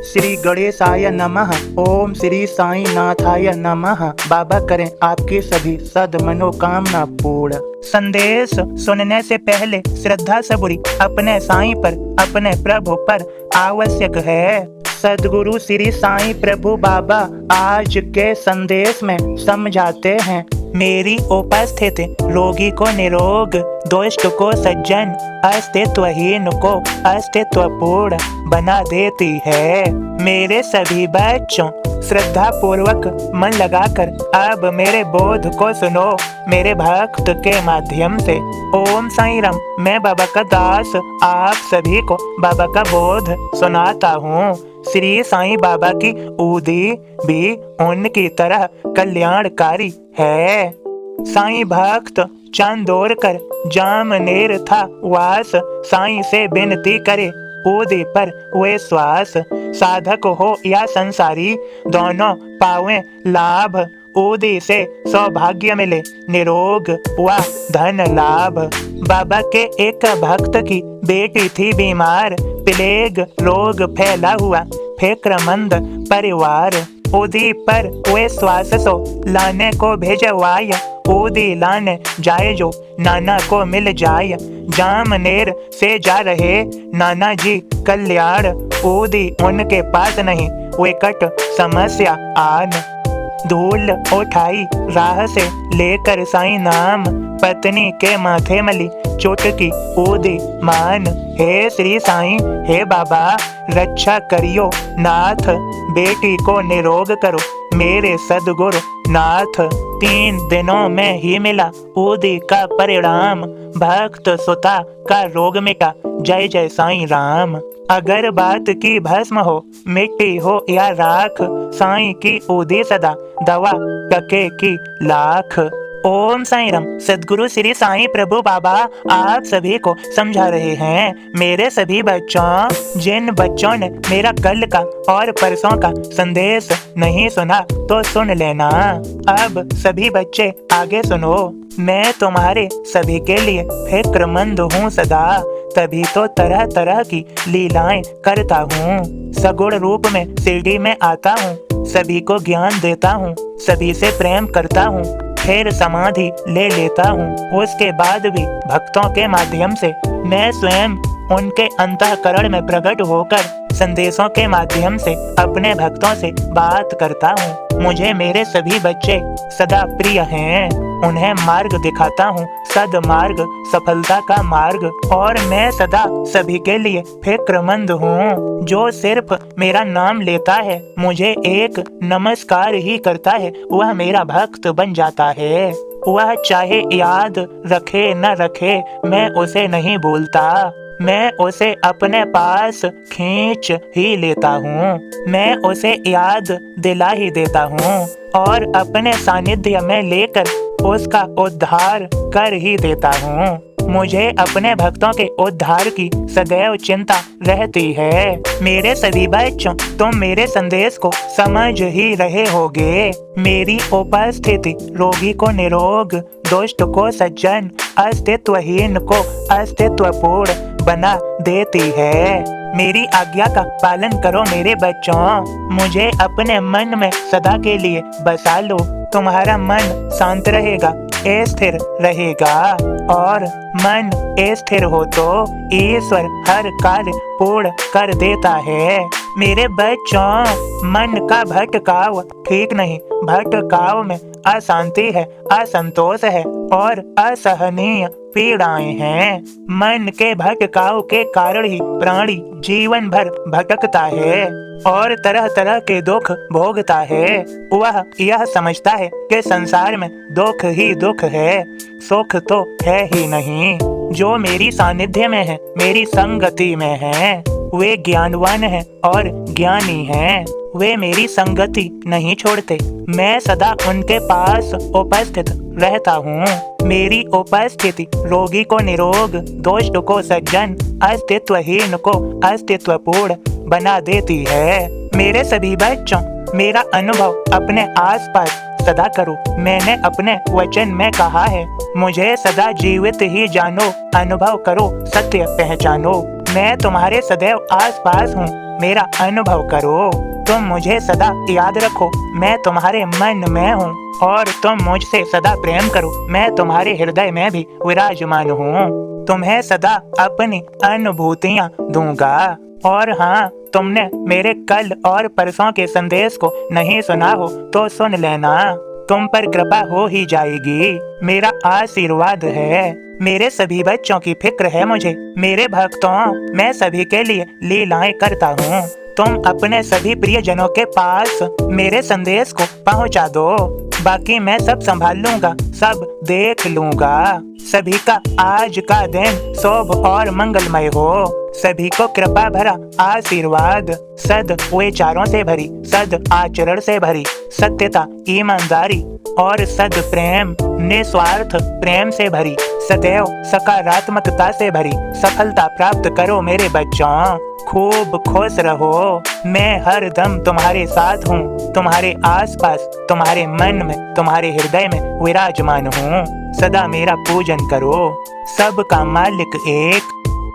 श्री गणेशाय नमः। ओम श्री साईं नाथाय नमः। बाबा करें आपकी सभी सद मनोकामना पूर्ण। संदेश सुनने से पहले श्रद्धा सबूरी अपने साईं पर, अपने प्रभु पर आवश्यक है। सदगुरु श्री साईं प्रभु बाबा आज के संदेश में समझाते हैं, मेरी उपस्थिति रोगी को निरोग, दुष्ट को सज्जन, अस्तित्वहीन को अस्तित्वपूर्ण बना देती है। मेरे सभी बच्चों, श्रद्धा पूर्वक मन लगाकर अब मेरे बोध को सुनो मेरे भक्त के माध्यम से। ओम साईं राम। मैं बाबा का दास आप सभी को बाबा का बोध सुनाता हूँ। श्री साईं बाबा की उदी भी उनकी तरह कल्याणकारी है। साईं भक्त चांदोरकर जामनेर था वास, साईं से विनती करे उदी पर वे श्वास। साधक हो या संसारी दोनों पावे लाभ, उदी से सौभाग्य मिले निरोग व धन लाभ। बाबा के एक भक्त की बेटी थी बीमार, प्लेग रोग फैला हुआ फिक्रमंद परिवार। उदी पर वे श्वास सो लाने को भेजवाया, उदी लाने जाए जो नाना को मिल जाए। जामनेर से जा रहे नाना जी कल्याण, उदी उनके पास नहीं विकट समस्या आन। धूल उठाई राह से लेकर साईं नाम, पत्नी के माथे मली चुटकी उदी मान। हे श्री साईं, हे बाबा रक्षा करियो नाथ, बेटी को निरोग करो मेरे सदगुरु नाथ। 3 दिनों में ही मिला उदी का परिणाम, भक्त सुता का रोग मिटा, जय जय साईं राम। अगर बात की भस्म हो, मिट्टी हो या राख, साईं की उदी सदा दवा टके की लाख। ओम साईं राम। सदगुरु श्री साईं प्रभु बाबा आप सभी को समझा रहे हैं, मेरे सभी बच्चों, जिन बच्चों ने मेरा कल का और परसों का संदेश नहीं सुना तो सुन लेना। अब सभी बच्चे आगे सुनो। मैं तुम्हारे सभी के लिए फिक्रमंद हूँ सदा, तभी तो तरह तरह की लीलाएं करता हूँ। सगुण रूप में शिरडी में आता हूँ, सभी को ज्ञान देता हूँ, सभी से प्रेम करता हूँ, फिर समाधि ले लेता हूँ। उसके बाद भी भक्तों के माध्यम से मैं स्वयं उनके अंतःकरण में प्रकट होकर संदेशों के माध्यम से अपने भक्तों से बात करता हूँ। मुझे मेरे सभी बच्चे सदा प्रिय हैं, उन्हें मार्ग दिखाता हूँ, सदमार्ग सफलता का मार्ग। और मैं सदा सभी के लिए फिक्रमंद हूँ। जो सिर्फ मेरा नाम लेता है, मुझे एक नमस्कार ही करता है, वह मेरा भक्त बन जाता है। वह चाहे याद रखे न रखे, मैं उसे नहीं भूलता। मैं उसे अपने पास खींच ही लेता हूँ, मैं उसे याद दिला ही देता हूँ और अपने सानिध्य में लेकर उसका उद्धार कर ही देता हूँ। मुझे अपने भक्तों के उद्धार की सदैव चिंता रहती है। मेरे सभी बच्चों, तुम मेरे संदेश को समझ ही रहे होगे। मेरी उपस्थिति रोगी को निरोग, दुष्ट को सज्जन, अस्तित्वहीन को अस्तित्वपूर्ण बना देती है। मेरी आज्ञा का पालन करो मेरे बच्चों, मुझे अपने मन में सदा के लिए बसा लो। तुम्हारा मन शांत रहेगा, स्थिर रहेगा, और मन स्थिर हो तो ईश्वर हर कार्य पूर्ण कर देता है। मेरे बच्चों, मन का भटकाव ठीक नहीं, भटकाव में अशांति है, असंतोष है और असहनीय पीड़ाएं हैं। मन के भटकाव के कारण ही प्राणी जीवन भर भटकता है और तरह तरह के दुख भोगता है। वह यह समझता है कि संसार में दुख ही दुख है, सुख तो है ही नहीं। जो मेरी सानिध्य में है, मेरी संगति में है, वे ज्ञानवान हैं और ज्ञानी हैं। वे मेरी संगति नहीं छोड़ते, मैं सदा उनके पास उपस्थित रहता हूँ। मेरी उपस्थिति रोगी को निरोग, दुष्ट को सज्जन, अस्तित्वहीन को अस्तित्वपूर्ण बना देती है। मेरे सभी बच्चों, मेरा अनुभव अपने आसपास सदा करो। मैंने अपने वचन में कहा है, मुझे सदा जीवित ही जानो, अनुभव करो, सत्य पहचानो। मैं तुम्हारे सदैव आसपास हूँ, मेरा अनुभव करो। तुम मुझे सदा याद रखो, मैं तुम्हारे मन में हूँ, और तुम मुझसे सदा प्रेम करो, मैं तुम्हारे हृदय में भी विराजमान हूँ। तुम्हें सदा अपनी अनुभूतियाँ दूंगा। और हाँ, तुमने मेरे कल और परसों के संदेश को नहीं सुना हो तो सुन लेना, तुम पर कृपा हो ही जाएगी। मेरा आशीर्वाद है। मेरे सभी बच्चों की फिक्र है मुझे। मेरे भक्तों, मैं सभी के लिए लीलाएं करता हूँ। तुम अपने सभी प्रियजनों के पास मेरे संदेश को पहुँचा दो। बाकी मैं सब संभाल लूंगा, सब देख लूंगा। सभी का आज का दिन शुभ और मंगलमय हो। सभी को कृपा भरा आशीर्वाद, सद विचारों से भरी, सद आचरण से भरी, सत्यता, ईमानदारी और सद प्रेम, निस्वार्थ प्रेम से भरी, सदैव सकारात्मकता से भरी सफलता प्राप्त करो मेरे बच्चों। खूब खुश रहो। मैं हर दम तुम्हारे साथ हूँ, तुम्हारे आसपास, तुम्हारे मन में, तुम्हारे हृदय में विराजमान हूँ। सदा मेरा पूजन करो। सबका मालिक एक,